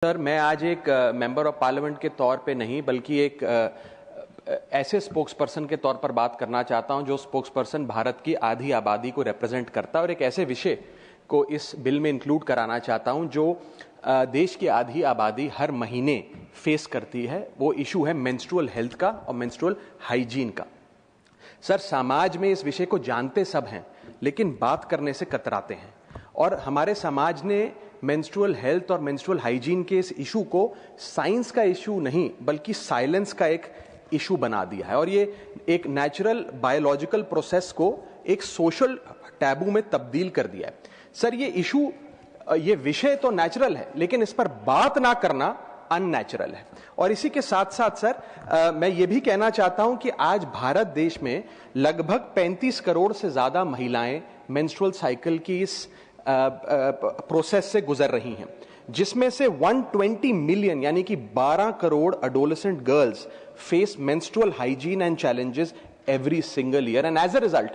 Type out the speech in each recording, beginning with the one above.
Sir, मैं आज एक मेंबर ऑफ पार्लियामेंट के तौर पे नहीं बल्कि एक ऐसे स्पोक्स पर्सन के तौर पर बात करना चाहता हूं जो स्पोक्स पर्सन भारत की आधी आबादी को रिप्रेजेंट करता है और एक ऐसे विषय को इस बिल में इंक्लूड कराना चाहता हूं जो देश की आधी आबादी हर महीने फेस करती है। वो इशू है मेंस्ट्रुअल हेल्थ का और मेंस्ट्रुअल हाइजीन का। सर, समाज में इस विषय को जानते सब हैं लेकिन बात करने से कतराते हैं और हमारे समाज ने मेंस्ट्रुअल हेल्थ और मेंस्ट्रुअल हाइजीन के इस इशू को साइंस का इशू नहीं बल्कि साइलेंस का एक इशू बना दिया है और ये एक नेचुरल बायोलॉजिकल प्रोसेस को एक सोशल टैबू में तब्दील कर दिया है। सर, ये विषय तो नेचुरल है लेकिन इस पर बात ना करना अननेचुरल है। और इसी के साथ साथ सर मैं ये भी कहना चाहता हूं कि आज भारत देश में लगभग 35 करोड़ से ज्यादा महिलाएं मेंस्ट्रुअल साइकिल की इस प्रोसेस से गुजर रही हैं, जिसमें से 120 मिलियन यानी कि 12 crore adolescent girls face menstrual hygiene and challenges every single year and as a result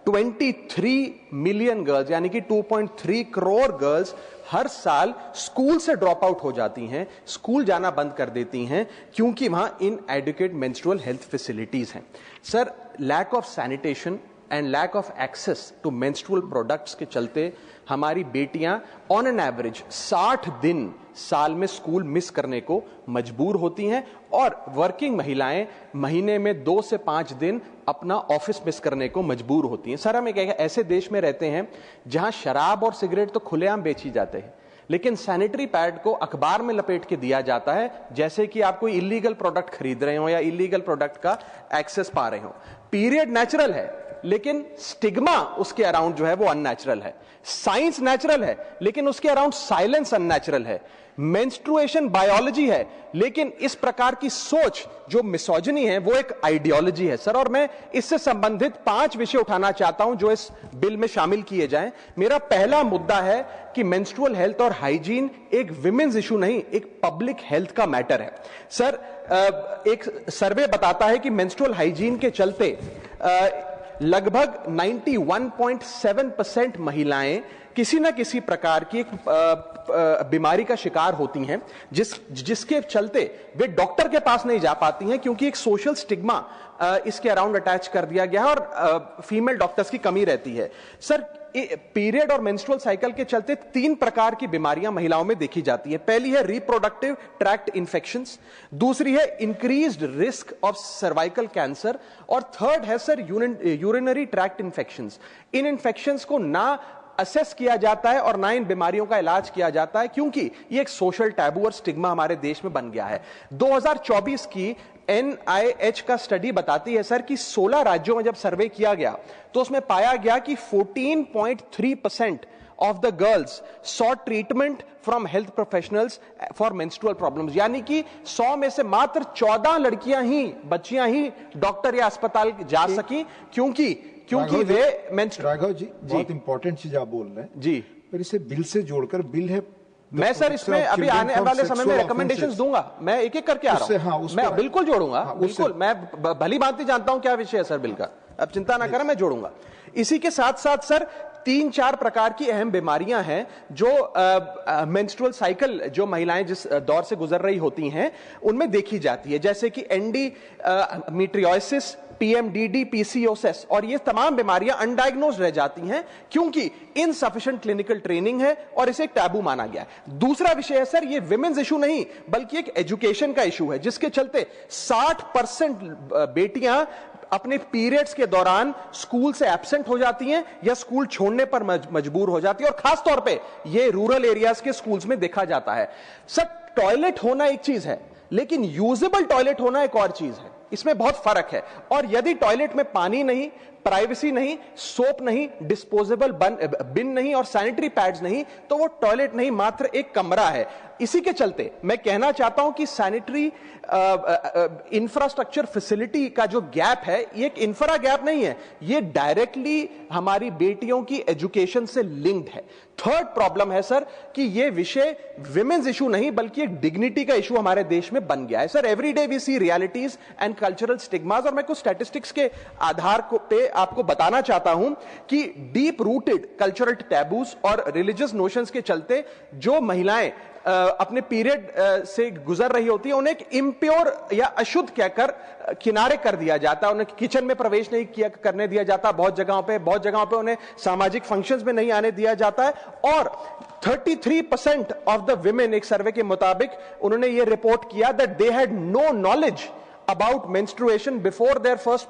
23 million girls यानी कि 2.3 करोड़ गर्ल्स हर साल स्कूल से ड्रॉप आउट हो जाती हैं, स्कूल जाना बंद कर देती हैं क्योंकि वहां इनएडिक्वेट मेंस्ट्रुअल हेल्थ फैसिलिटीज हैं। Sir, lack of sanitation and lack of access to menstrual products के चलते हमारी बेटियां ऑन एन एवरेज 60 दिन साल में स्कूल मिस करने को मजबूर होती हैं और वर्किंग महिलाएं महीने में 2 से 5 दिन अपना ऑफिस मिस करने को मजबूर होती हैं। सर, हम एक ऐसे देश में रहते हैं जहां शराब और सिगरेट तो खुलेआम बेची जाते हैं लेकिन सैनिटरी पैड को अखबार में लपेट के दिया जाता है जैसे कि आप कोई इलीगल प्रोडक्ट खरीद रहे हो या इलीगल प्रोडक्ट का एक्सेस पा रहे हो। पीरियड नेचुरल है लेकिन स्टिग्मा उसके अराउंड जो है वो अननेचुरल है। साइंस नेचुरल है लेकिन उसके अराउंड साइलेंस अननेचुरल है। मेंस्ट्रुएशन बायोलॉजी है लेकिन इस प्रकार की सोच जो मिसोजिनी है वो एक आइडियोलॉजी है। सर, और मैं इससे संबंधित 5 विषय उठाना चाहता हूं जो इस बिल में शामिल किए जाएं। मेरा पहला मुद्दा है कि मेंस्ट्रुअल हेल्थ और हाइजीन एक विमेन्स इशू नहीं, एक पब्लिक हेल्थ का मैटर है। सर, एक सर्वे बताता है कि मेंस्ट्रुअल हाइजीन के चलते लगभग 91.7% महिलाएं किसी न किसी प्रकार की एक बीमारी का शिकार होती हैं जिसके चलते वे डॉक्टर के पास नहीं जा पाती हैं क्योंकि एक सोशल स्टिग्मा इसके अराउंड अटैच कर दिया गया है और फीमेल डॉक्टर्स की कमी रहती है। सर, पीरियड और मेंस्ट्रुअल साइकिल के चलते 3 प्रकार की बीमारियां महिलाओं में देखी जाती है। पहली है रिप्रोडक्टिव ट्रैक्ट इंफेक्शंस, दूसरी है increased risk of cervical cancer और थर्ड है सर यूरिनरी ट्रैक्ट इंफेक्शंस। इन इंफेक्शंस को ना असेस किया जाता है और ना इन बीमारियों का इलाज किया जाता है क्योंकि ये एक सोशल टैबू और स्टिग्मा हमारे देश में बन गया है। 2024 की NIH का स्टडी बताती है सर कि 16 राज्यों में जब सर्वे किया गया तो उसमें पाया गया कि 14.3% of the girls saw treatment from health professionals for menstrual problems, यानी कि 100 में से मात्र 14 बच्चियां ही डॉक्टर या अस्पताल जा सकी क्योंकि वे राघव जी बहुत इंपॉर्टेंट चीज आप बोल रहे हैं जी, पर इसे बिल से जोड़कर बिल है। मैं सर इसमें अभी आने वाले समय में रिकमेंडेशंस दूंगा, मैं एक एक करके आ रहा हूं। मैं बिल्कुल जोड़ूंगा, बिल्कुल मैं भली भांति जानता हूं क्या विषय है सर बिल का, अब चिंता ना करें, मैं जोड़ूंगा। इसी के साथ साथ सर 3-4 प्रकार की अहम बीमारियां हैं जो मेंस्ट्रुअल साइकिल जो महिलाएं जिस दौर से गुजर रही होती हैं उनमें देखी जाती है, जैसे कि एंडोमेट्रियोसिस, PMDD, PCOS, और ये तमाम बीमारियां अनडायग्नोज रह जाती हैं क्योंकि इनसफिशिएंट क्लिनिकल ट्रेनिंग है और इसे एक टैबू माना गया है। दूसरा विषय है सर, ये विमेन्स इशू नहीं बल्कि एक एजुकेशन का इशू है जिसके चलते 60% बेटियां अपने पीरियड्स के दौरान स्कूल से एब्सेंट हो जाती हैं या स्कूल छोड़ने पर मजबूर हो जाती है और खास तौर पे ये रूरल एरियाज के स्कूल्स में देखा जाता है। सर, टॉयलेट होना एक चीज है लेकिन यूजेबल टॉयलेट होना एक और चीज है, इसमें बहुत फर्क है। और यदि टॉयलेट में पानी नहीं, प्राइवेसी नहीं, सोप नहीं, डिस्पोजेबल बिन नहीं और सैनिटरी पैड्स नहीं तो वो टॉयलेट नहीं, मात्र एक कमरा है। इसी के चलते मैं कहना चाहता हूं कि सैनिटरी इंफ्रास्ट्रक्चर फैसिलिटी का जो गैप है ये एक इंफ्रा गैप नहीं है, ये डायरेक्टली हमारी बेटियों की एजुकेशन से लिंक्ड है। थर्ड प्रॉब्लम है सर कि ये विषय विमेन्स इशू नहीं बल्कि एक डिग्निटी का इशू हमारे देश में बन गया है। Sir, every day we see realities and cultural stigmas, और मैं कुछ स्टैटिस्टिक्स के आधार पे आपको बताना चाहता हूं कि डीप रूटेड कल्चरल टैबूज और रिलीजियस नोशंस के चलते जो महिलाएं अपने पीरियड से गुजर रही होती है, उन्हें इम्प्योर या अशुद्ध कहकर किनारे कर दिया जाता है, उन्हें किचन में प्रवेश नहीं करने दिया जाता, बहुत जगहों पे उन्हें सामाजिक फंक्शंस में नहीं आने दिया जाता है। और 33% ऑफ द विमेन, एक सर्वे के मुताबिक उन्होंने यह रिपोर्ट किया that they had no knowledge about menstruation before their first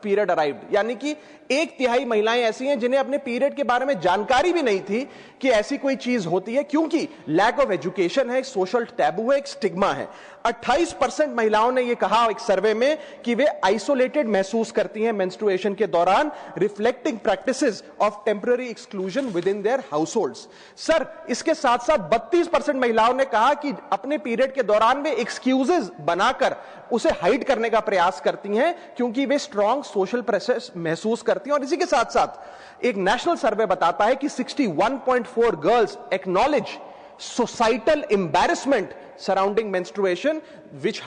period arrived. यानी कि 1/3 महिलाएं ऐसी हैं जिन्हें अपने पीरियड के बारे में जानकारी भी नहीं थी कि ऐसी कोई चीज होती है, क्योंकि लैक ऑफ एजुकेशन है, एक सोशल टैबू है, एक स्टिग्मा है। 28% महिलाओं ने यह कहा एक सर्वे में कि वे आइसोलेटेड महसूस करती हैं मेंस्ट्रुएशन के दौरान, reflecting practices of temporary exclusion with in their households. Sir, इसके साथ साथ 32% महिलाओं ने कहा कि अपने पीरियड के दौरान वे एक्सक्यूजेस बनाकर उसे हाइड करने का प्रयास करती हैं, क्योंकि वे स्ट्रॉन्ग सोशल प्रेशर महसूस करती हैं। और इसी के साथ साथ एक नेशनल सर्वे बताता है कि 61.4 girls acknowledge societal embarrassment surrounding menstruation, which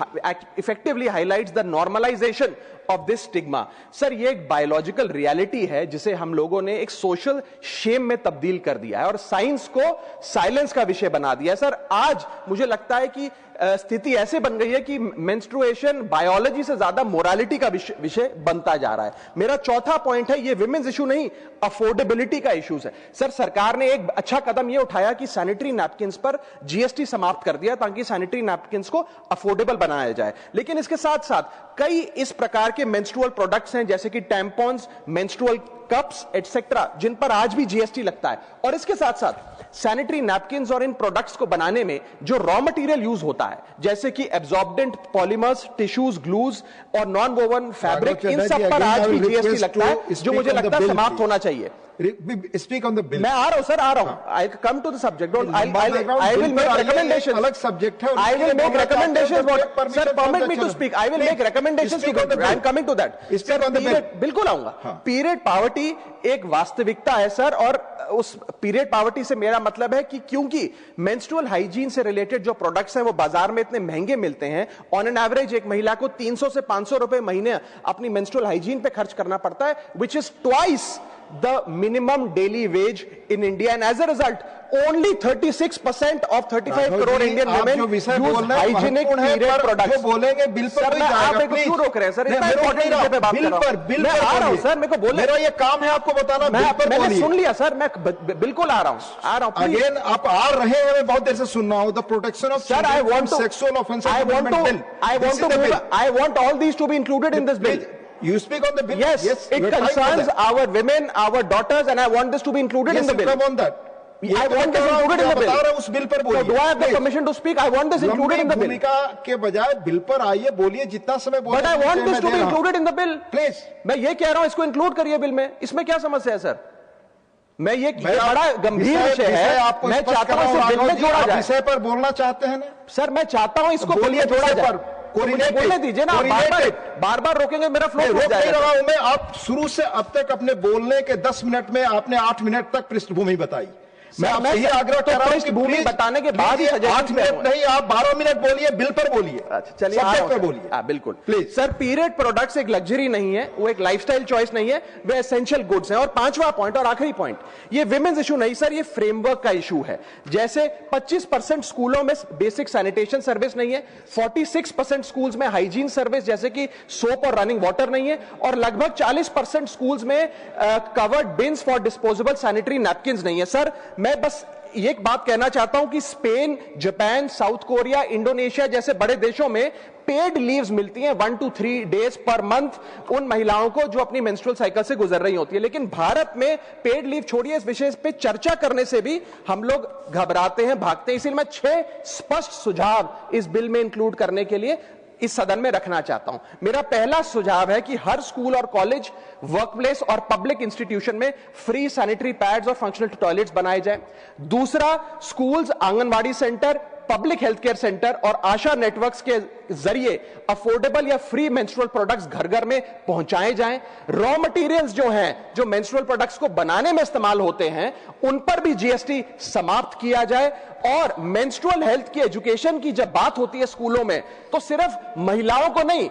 effectively highlights the normalization of this stigma. Sir, ये एक बायोलॉजिकल रियलिटी है जिसे हम लोगों ने एक सोशल शेम में तब्दील कर दिया है और साइंस को साइलेंस का विषय बना दिया है। सर, आज मुझे लगता है कि स्थिति ऐसे बन गई है कि मेंस्ट्रुएशन बायोलॉजी से ज्यादा मोरालिटी का विषय बनता जा रहा है। मेरा चौथा पॉइंट है, ये विमेन्स इशू नहीं, अफोर्डेबिलिटी का इश्यूज है। सर, सरकार ने एक अच्छा कदम यह उठाया कि सैनिटरी नैपकिन्स पर जीएसटी समाप्त कर दिया ताकि सैनिटरी नैपकिन्स को अफोर्डेबल बनाया जाए। लेकिन इसके साथ साथ कई इस प्रकार के मेंस्ट्रुअल प्रोडक्ट्स हैं जैसे कि टैम्पॉन्स, मेंस्ट्रुअल कप्स एटसेट्रा, जिन पर आज भी जीएसटी लगता है। और इसके साथ साथ सैनिटरी नैपकिन्स और इन प्रोडक्ट्स को बनाने में जो रॉ मटेरियल यूज होता है जैसे कि एब्जॉर्बेंट पॉलीमर्स, टिश्यूज, ग्लूज और नॉन वोवन फैब्रिक, इन सब पर आज भी जीएसटी लगता है, जो मुझे लगता है समाप्त होना चाहिए। Speak on the bill. मैं आ रहा हूं सर, आ रहा हूं। I'll come to the subject. I will make recommendations. अलग सब्जेक्ट है। I will make recommendations. Sir, permit me to speak. I will make recommendations to the bill. I'm coming to that. Speak on the bill. बिल्कुल आऊंगा। Period poverty एक वास्तविकता है sir, और उस period poverty से मेरा मतलब है कि क्योंकि मेंस्ट्रुअल हाइजीन से रिलेटेड जो प्रोडक्ट्स हैं वो बाजार में इतने महंगे मिलते हैं, ऑन एन एवरेज एक महिला को 300 से 500 रुपए महीने अपनी मेंस्ट्रुअल हाइजीन पे खर्च करना पड़ता है, which is twice the minimum daily wage in India, and as a result only 36% of 35 crore Indian women use hygienic period products. जो बोलेंगे बिल पर नहीं जाएगा, आप क्यों रोक रहे हैं सर? इतना इंपॉर्टेंट विषय पे बात कर रहा हूं। बिल पर आ रहा हूं सर, मेरे को बोलने, मेरा ये काम है आपको बताना। मैंने सुन लिया सर, मैं बिल्कुल आ रहा हूं। अगेन आप आ रहे हैं, मैं बहुत देर से सुन रहा हूं। The protection of sir, I want to, sexual offenses I want all these to be included in this bill. You speak on the bill. Yes, it concerns our women, our daughters, and I want this to be included in the bill. Come on that. I want this included in the bill. उस bill पर बोलिए। So do I have the permission to speak? I want this included in the bill. भूमिका के बजाय bill पर आइए, बोलिए जितना समय बोले। But I want this to be included in the bill. Please. मैं ये कह रहा हूं, इसको इंक्लूड करिए बिल में। इसमें क्या समस्या है सर? मैं ये बड़ा गंभीर विषय है, मैं चाहता हूं इसे बिल में जोड़ा जाए। विषय पर बोलना चाहते हैं ना सर? मैं चाहता हूं इसको बिल में जोड़ा जाए। बोलने दीजिए ना, बार बार रोकेंगे मेरा फ्लो रोक नहीं रहा हूं मैं। आप शुरू से अब तक अपने बोलने के 10 मिनट में आपने 8 मिनट तक पृष्ठभूमि बताई। मैं आपसे यही आग्रह कर रहा हूं कि भूमि बताने के बाद ही 8 मिनट नहीं, आप 12 मिनट बोलिए, बिल पर बोलिए। अच्छा चलिए, सब्जेक्ट पर बोलिए। बिल्कुल प्लीज। सर, पीरियड प्रोडक्ट्स एक लग्जरी नहीं है, वो एक लाइफस्टाइल चॉइस नहीं है, वे एसेंशियल गुड्स हैं। और पांचवा पॉइंट और आखिरी पॉइंट, ये विमेन्स इशू नहीं सर, ये फ्रेमवर्क का इशू है। जैसे 25% स्कूलों में बेसिक सैनिटेशन सर्विस नहीं है, 46% स्कूल्स में हाइजीन सर्विस जैसे कि सोप और रनिंग वाटर नहीं है, और लगभग 40% स्कूल्स में covered beans for disposable sanitary napkins नहीं है। सर, मैं बस एक बात कहना चाहता हूं कि Spain, Japan, south Korea, Indonesia जैसे बड़े देशों में पेड लीव्स मिलती हैं 1 to 3 days पर मंथ उन महिलाओं को जो अपनी मेंस्ट्रुअल साइकिल से गुजर रही होती है। लेकिन भारत में पेड लीव छोड़िए, इस विषय पे चर्चा करने से भी हम लोग घबराते हैं, भागते हैं। इसलिए मैं 6 स्पष्ट सुझाव इस बिल में इंक्लूड करने के लिए इस सदन में रखना चाहता हूं। मेरा पहला सुझाव है कि हर स्कूल और कॉलेज, वर्कप्लेस और पब्लिक इंस्टीट्यूशन में फ्री सैनिटरी पैड्स और फंक्शनल टॉयलेट्स बनाए जाएं। दूसरा, schools, anganwadi centre, public health care centre और आशा नेटवर्क्स के जरिए अफोर्डेबल या फ्री मेंस्ट्रुअल प्रोडक्ट्स घर घर में पहुंचाए जाएं। रॉ मटेरियल्स जो हैं, जो मेंस्ट्रुअल प्रोडक्ट्स को बनाने में इस्तेमाल होते हैं, उन पर भी जीएसटी समाप्त किया जाए। और मेंस्ट्रुअल हेल्थ की एजुकेशन की जब बात होती है स्कूलों में, तो सिर्फ महिलाओं को नहीं,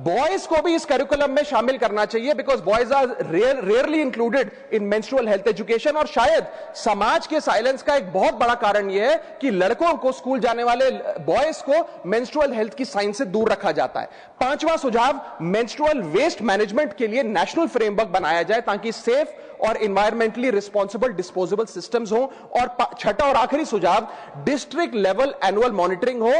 बॉयज को भी इस करिकुलम में शामिल करना चाहिए, because boys are rarely included in menstrual health education. और शायद समाज के साइलेंस का एक बहुत बड़ा कारण यह है कि लड़कों को, स्कूल जाने वाले बॉयज को मेंस्ट्रुअल हेल्थ की साइंस से दूर रखा जाता है। पांचवा सुझाव, मेंस्ट्रुअल वेस्ट मैनेजमेंट के लिए नेशनल फ्रेमवर्क बनाया जाए ताकि सेफ और इन्वायरमेंटली रिस्पॉन्सिबल डिस्पोजेबल सिस्टम्स हो। और छठा और आखिरी सुझाव, डिस्ट्रिक्ट लेवल एनुअल मॉनिटरिंग हो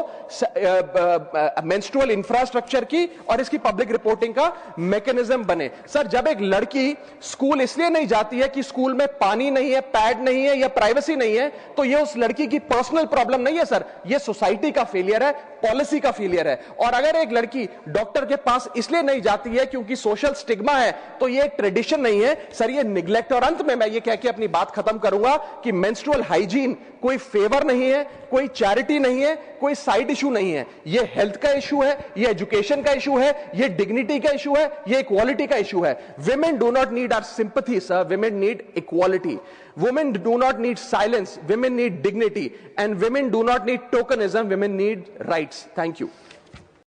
मेंस्ट्रुअल इंफ्रास्ट्रक्चर की और इसकी पब्लिक रिपोर्टिंग का मैकेनिज्म बने। सर, जब एक लड़की स्कूल इसलिए नहीं जाती है कि स्कूल में पानी नहीं है, पैड नहीं है या प्राइवेसी नहीं है, तो यह उस लड़की की पर्सनल प्रॉब्लम नहीं है सर, यह सोसाइटी का फेलियर है, पॉलिसी का फेलियर है। और अगर एक लड़की डॉक्टर के पास इसलिए नहीं जाती है क्योंकि सोशल स्टिग्मा है, तो यह ट्रेडिशन नहीं है सर, यह निग्लेक्ट। और अंत में मैं यह कह के अपनी बात खत्म करूंगा कि मेंस्ट्रुअल हाइजीन कोई फेवर नहीं है, कोई चैरिटी नहीं है, कोई साइड इशू नहीं है। यह हेल्थ का इशू है, यह एजुकेशन का इशू है, यह डिग्निटी का इशू है, यह इक्वालिटी का इशू है। Women do not need our sympathy sir, women need equality. Women do not need silence, women need dignity, and women do not need tokenism, women need rights. Thank you.